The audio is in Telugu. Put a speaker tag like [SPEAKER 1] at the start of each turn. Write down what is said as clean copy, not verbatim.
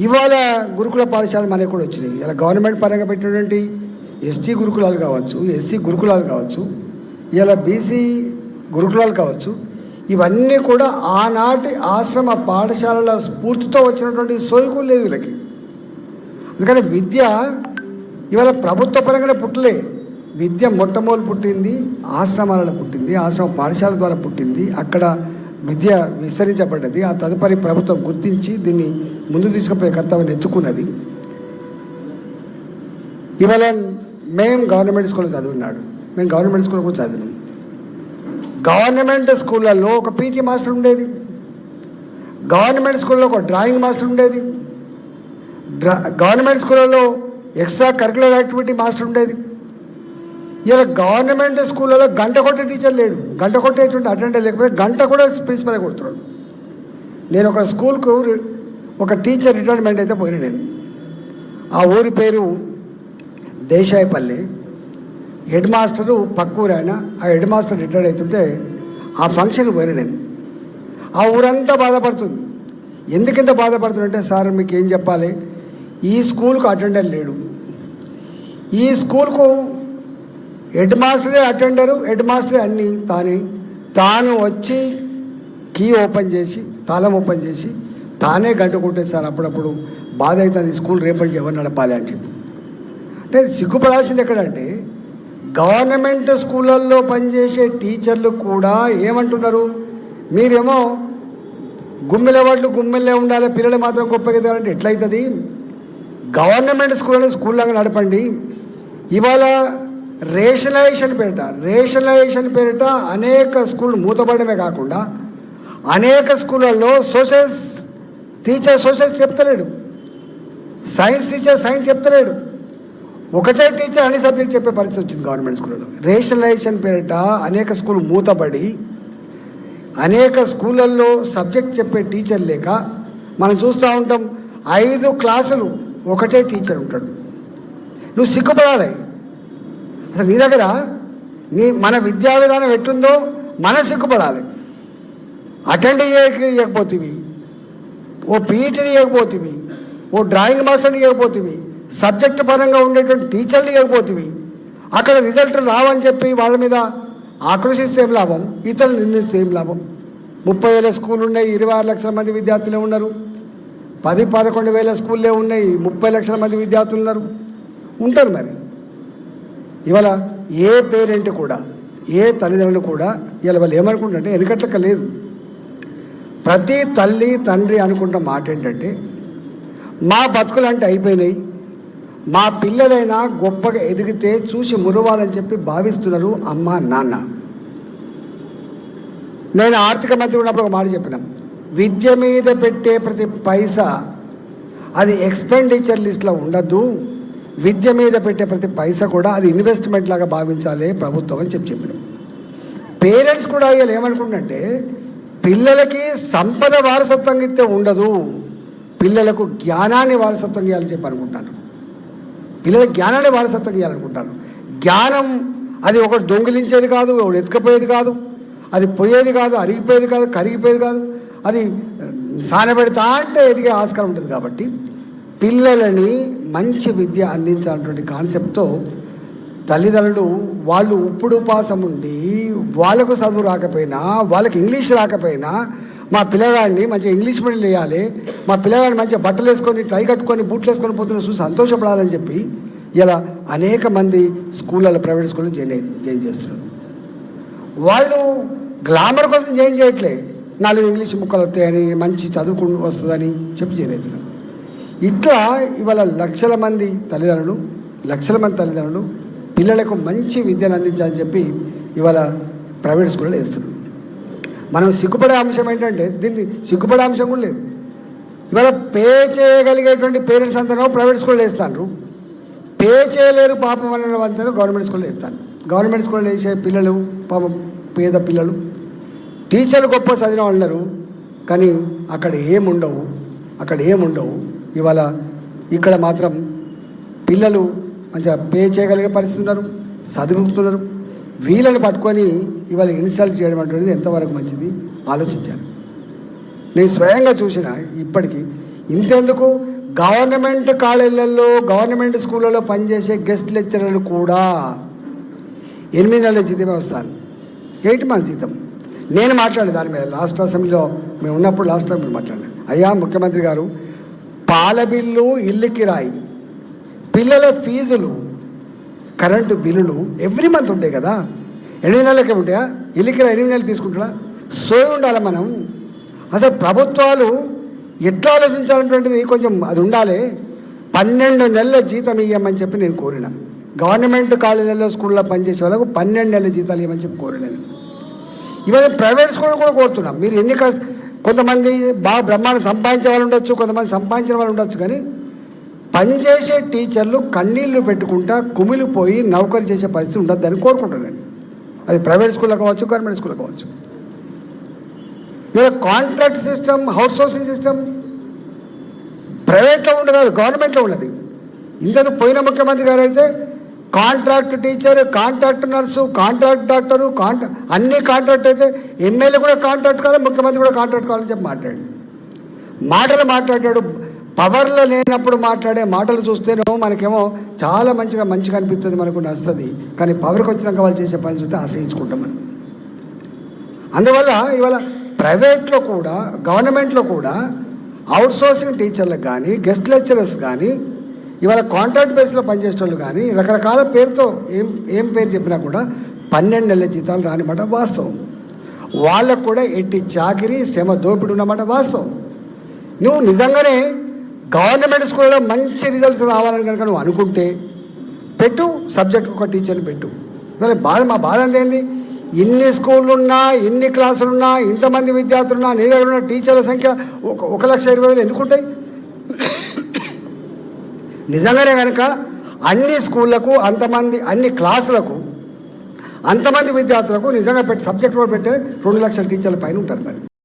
[SPEAKER 1] ఇవాళ గురుకుల పాఠశాలలు మనకు కూడా వచ్చినాయి. ఇలా గవర్నమెంట్ పరంగా పెట్టినటువంటి ఎస్టీ గురుకులాలు కావచ్చు, ఎస్సీ గురుకులాలు కావచ్చు, ఇలా బీసీ గురుకులాలు కావచ్చు, ఇవన్నీ కూడా ఆనాటి ఆశ్రమ పాఠశాలల స్ఫూర్తితో వచ్చినటువంటి సోయకులు లేదు వీళ్ళకి. అందుకని విద్య ఇవాళ ప్రభుత్వ పరంగానే పుట్టలే. విద్య మొట్టమొదటి పుట్టింది ఆశ్రమాలలో పుట్టింది, ఆశ్రమ పాఠశాల ద్వారా పుట్టింది. అక్కడ విద్య విస్తరించబడ్డది. ఆ తదుపరి ప్రభుత్వం గుర్తించి దీన్ని ముందు తీసుకుపోయే కర్తవ్యాన్ని ఎత్తుకున్నది. ఇవాళ మేము గవర్నమెంట్ స్కూల్లో చదివినాడు, మేము గవర్నమెంట్ స్కూల్లో కూడా చదివినాం. గవర్నమెంట్ స్కూళ్ళల్లో ఒక పీటీ మాస్టర్ ఉండేది, గవర్నమెంట్ స్కూల్లో ఒక డ్రాయింగ్ మాస్టర్ ఉండేది, గవర్నమెంట్ స్కూళ్ళలో ఎక్స్ట్రా కరికులర్ యాక్టివిటీ మాస్టర్ ఉండేది. ఇలా గవర్నమెంట్ స్కూళ్ళలో గంట కొట్టే టీచర్ లేడు, గంట కొట్టేటువంటి అటెండర్ లేకపోతే గంట కూడా ప్రిన్సిపల్ కొడుతున్నాడు. నేను ఒక స్కూల్కు ఒక టీచర్ రిటైర్మెంట్ అయితే పోయినా. నేను ఆ ఊరి పేరు దేశాయపల్లి. హెడ్ మాస్టరు పక్కూరు ఆయన. ఆ హెడ్ మాస్టర్ రిటైర్డ్ అవుతుంటే ఆ ఫంక్షన్కి పోయినా నేను. ఆ ఊరంతా బాధపడుతుంది. ఎందుకింత బాధపడుతుందంటే, సార్ మీకు ఏం చెప్పాలి, ఈ స్కూల్కు అటెండర్ లేడు, ఈ స్కూల్కు హెడ్ మాస్టరే అటెండరు, హెడ్ మాస్టరే అన్నీ తాను వచ్చి కీ ఓపెన్ చేసి తాళం ఓపెన్ చేసి తానే గంట కొట్టేస్తారు. అప్పుడప్పుడు బాధ అవుతుంది, స్కూల్ రేపటి ఎవరు నడపాలి అని చెప్పి. అంటే సిగ్గుపడాల్సింది ఎక్కడంటే, గవర్నమెంట్ స్కూళ్ళల్లో పనిచేసే టీచర్లు కూడా ఏమంటున్నారు, మీరేమో గుమ్మెల వాళ్ళు గుమ్మెల్లే ఉండాలి, పిల్లలు మాత్రం గొప్పగా ఎదగాలంటే ఎట్లయితుంది, గవర్నమెంట్ స్కూళ్ళని స్కూల్లాగా నడపండి. ఇవాళ రేషనలైజేషన్ పేరిట అనేక స్కూళ్ళు మూతపడమే కాకుండా అనేక స్కూళ్ళల్లో సోషల్స్ టీచర్ సోషల్స్ చెప్తలేడు, సైన్స్ టీచర్ సైన్స్ చెప్తలేడు, ఒకటే టీచర్ అన్ని సబ్జెక్ట్ చెప్పే పరిస్థితి వచ్చింది గవర్నమెంట్ స్కూళ్ళలో. రేషనలైజేషన్ పేరిట అనేక స్కూల్ మూతపడి అనేక స్కూళ్ళల్లో సబ్జెక్ట్ చెప్పే టీచర్ లేక మనం చూస్తూ ఉంటాం. 5 క్లాసులు ఒకటే టీచర్ ఉంటాడు. నువ్వు సిగ్గుపడాలి. అసలు నీ దగ్గర మన విద్యా విధానం ఎట్లుందో మనం సిగ్గుపడాలి. అటెండ్ ఇవ్వకపోతేవి, ఓ పీఈటీని ఇవ్వకపోతేవి, ఓ డ్రాయింగ్ మాస్టర్ని ఇవ్వకపోతేవి, సబ్జెక్ట్ పరంగా ఉండేటువంటి టీచర్ని ఇవ్వకపోతేవి, అక్కడ రిజల్ట్ రావని చెప్పి వాళ్ళ మీద ఆక్రోశిస్తే ఏం లాభం, ఇతరులు నిర్ణయిస్తే ఏం లాభం. 30,000 స్కూళ్ళు ఉన్నాయి, 26 లక్షల మంది విద్యార్థులే ఉన్నారు. 10-11 స్కూళ్ళే ఉన్నాయి, 30 లక్షల మంది విద్యార్థులు ఉంటారు. మరి ఇవాళ ఏ పేరెంట్ కూడా, ఏ తల్లిదండ్రులు కూడా ఇలా వాళ్ళు ఏమనుకుంటారంటే, వెనకట్లక లేదు, ప్రతి తల్లి తండ్రి అనుకుంటున్న మాట ఏంటంటే, మా బతుకులు అంటే అయిపోయినాయి, మా పిల్లలైనా గొప్పగా ఎదిగితే చూసి మురవాలని చెప్పి భావిస్తున్నారు అమ్మ నాన్న. నేను ఆర్థిక మంత్రి ఉన్నప్పుడు ఒక మాట చెప్పినాం, విద్య మీద పెట్టే ప్రతి పైసా అది ఎక్స్పెండిచర్ లిస్ట్లో ఉండద్దు, విద్య మీద పెట్టే ప్రతి పైసా కూడా అది ఇన్వెస్ట్మెంట్ లాగా భావించాలి ప్రభుత్వం అని చెప్పినాం. పేరెంట్స్ కూడా ఇవాళ ఏమనుకుంటుంటే, పిల్లలకి సంపద వారసత్వంగా ఇస్తే ఉండదు, పిల్లలకు జ్ఞానాన్ని వారసత్వం ఇవ్వాలని చెప్పి అనుకుంటాను. పిల్లలకు జ్ఞానాన్ని వారసత్వం ఇవ్వాలనుకుంటాను. జ్ఞానం అది ఒకటి దొంగిలించేది కాదు, ఒకటి ఎత్తుకపోయేది కాదు, అది పోయేది కాదు, అరిగిపోయేది కాదు, కరిగిపోయేది కాదు, అది సానబెడతా అంటే ఎదిగే ఆస్కారం ఉంటుంది. కాబట్టి పిల్లలని మంచి విద్య అందించాలన్నటువంటి కాన్సెప్ట్తో తల్లిదండ్రులు వాళ్ళు ఇప్పుడు ఉపాసం ఉండి వాళ్ళకు చదువు రాకపోయినా, వాళ్ళకి ఇంగ్లీష్ రాకపోయినా, మా పిల్లగాడిని మంచిగా ఇంగ్లీష్ మీడియం వేయాలి, మా పిల్లగాడిని మంచిగా బట్టలు వేసుకొని టై కట్టుకొని బూట్లు వేసుకొని పోతున్న చూసి సంతోషపడాలని చెప్పి ఇలా అనేక మంది స్కూళ్ళలో ప్రైవేట్ స్కూల్లో జాయిన్ చేస్తున్నారు. వాళ్ళు గ్లామర్ కోసం జాయిన్ చేయట్లే, 4 ఇంగ్లీష్ ముక్కలు వస్తాయని, మంచి చదువుకు వస్తుందని చెప్పి జాయిన్ అవుతున్నారు. ఇట్లా ఇవాళ లక్షల మంది తల్లిదండ్రులు పిల్లలకు మంచి విద్యను అందించాలని చెప్పి ఇవాళ ప్రైవేట్ స్కూల్లో వేస్తున్నారు. మనం సిగ్గుపడే అంశం ఏంటంటే, దీన్ని సిగ్గుపడే అంశం కూడా లేదు. ఇవాళ పే చేయగలిగేటువంటి పేరెంట్స్ అంతా ప్రైవేట్ స్కూల్లో వేస్తాను, పే చేయలేరు పాపం అనే వాళ్ళంతా గవర్నమెంట్ స్కూల్లో వేస్తాను. గవర్నమెంట్ స్కూల్లో వేసే పిల్లలు పాపం పేద పిల్లలు, టీచర్లు గొప్ప చదివిన వాళ్ళు ఉన్నారు, కానీ అక్కడ ఏముండవు. ఇవాళ ఇక్కడ మాత్రం పిల్లలు మంచిగా పే చేయగలిగే పరిస్థితి ఉన్నారు, చదువుతున్నారు. వీళ్ళని పట్టుకొని ఇవాళ ఇన్సల్ట్ చేయడం అంటున్నది ఎంతవరకు మంచిది ఆలోచించాను. నేను స్వయంగా చూసిన, ఇప్పటికీ ఇంతెందుకు గవర్నమెంట్ కాలేజీలలో గవర్నమెంట్ స్కూళ్ళలో పనిచేసే గెస్ట్ లెక్చరర్లు కూడా 8 నెలల జీతమే వస్తాను, 8 మంత్స్ జీతం. నేను మాట్లాడాను దాని మీద లాస్ట్ అసెంబ్లీలో మేము ఉన్నప్పుడు లాస్ట్ టైం మాట్లాడాను. అయ్యా ముఖ్యమంత్రి గారు, పాల బిల్లు, ఇల్లు కిరాయి, పిల్లల ఫీజులు, కరెంటు బిల్లులు ఎవ్రీ మంత్ ఉంటాయి కదా, 8 నెలలకే ఉంటాయా? ఇల్లు కిరాయి 8 నెలలు తీసుకుంటారా? సోయి ఉండాలి మనం. అసలు ప్రభుత్వాలు ఎట్లా ఆలోచించాలనేటువంటిది కొంచెం అది ఉండాలి. 12 నెలల జీతం ఇవ్వమని చెప్పి నేను కోరిన. గవర్నమెంట్ కాలేజీల్లో స్కూల్లో పనిచేసే వాళ్ళకు 12 నెలల జీతాలు ఇవ్వమని చెప్పి కోరినాను. ఇవాళ ప్రైవేట్ స్కూల్ కూడా కోరుతున్నాం. మీరు ఎన్ని కొంతమంది బాగా బ్రహ్మాండం సంపాదించే వాళ్ళు ఉండొచ్చు, కొంతమంది సంపాదించిన వాళ్ళు ఉండొచ్చు, కానీ పనిచేసే టీచర్లు కన్నీళ్లు పెట్టుకుంటా కుమిలిపోయి నౌకరీ చేసే పరిస్థితి ఉండద్దని కోరుకుంటున్నాను. అది ప్రైవేట్ స్కూల్లో కావచ్చు, గవర్నమెంట్ స్కూల్లో కావచ్చు. మీరు contract system, out sourcing system ప్రైవేట్లో ఉండదు, గవర్నమెంట్లో ఉన్నది. ఇంతకు పోయిన ముఖ్యమంత్రి గారు అయితే contract teacher, contract nurse, contract doctor, అన్ని కాంట్రాక్ట్ అయితే ఎమ్మెల్యే కూడా కాంట్రాక్ట్ కాదు, ముఖ్యమంత్రి కూడా కాంట్రాక్ట్ కావాలని చెప్పి మాట్లాడాడు. పవర్లో లేనప్పుడు మాట్లాడే మాటలు చూస్తేనో మనకేమో చాలా మంచిగా అనిపిస్తుంది, మనకు నచ్చుతుంది. కానీ పవర్కి వచ్చినాక వాళ్ళు చేసే పని చూస్తే ఆశ్రయించుకుంటాం మనం. అందువల్ల ఇవాళ ప్రైవేట్లో కూడా గవర్నమెంట్లో కూడా అవుట్సోర్సింగ్ టీచర్లకు కానీ, గెస్ట్ లెక్చరర్స్ కానీ, ఇవాళ కాంట్రాక్ట్ బేస్లో పనిచేసే వాళ్ళు కానీ రకరకాల పేరుతో ఏం పేరు చెప్పినా కూడా 12 నెలల జీతాలు రానిమాట వాస్తవం. వాళ్ళకు కూడా ఎట్టి చాకిరీ, శ్రమ దోపిడి ఉన్నమాట వాస్తవం. నువ్వు నిజంగానే గవర్నమెంట్ స్కూల్లో మంచి రిజల్ట్స్ రావాలని కనుక నువ్వు అనుకుంటే పెట్టు, సబ్జెక్ట్ ఒక టీచర్ని పెట్టు. ఇవాళ మా బాధ అంతేంది, ఇన్ని స్కూళ్ళు ఉన్నా, ఇన్ని క్లాసులున్నా, ఇంతమంది విద్యార్థులున్నా, నీ దగ్గర ఉన్న టీచర్ల సంఖ్య 1,20,000 ఎందుకుంటాయి? నిజంగానే కనుక అన్ని స్కూళ్ళకు అంతమంది, అన్ని క్లాసులకు అంతమంది విద్యార్థులకు నిజంగా సబ్జెక్ట్ కూడా పెట్టే 2 లక్షల టీచర్ల పైన ఉంటారు మరి.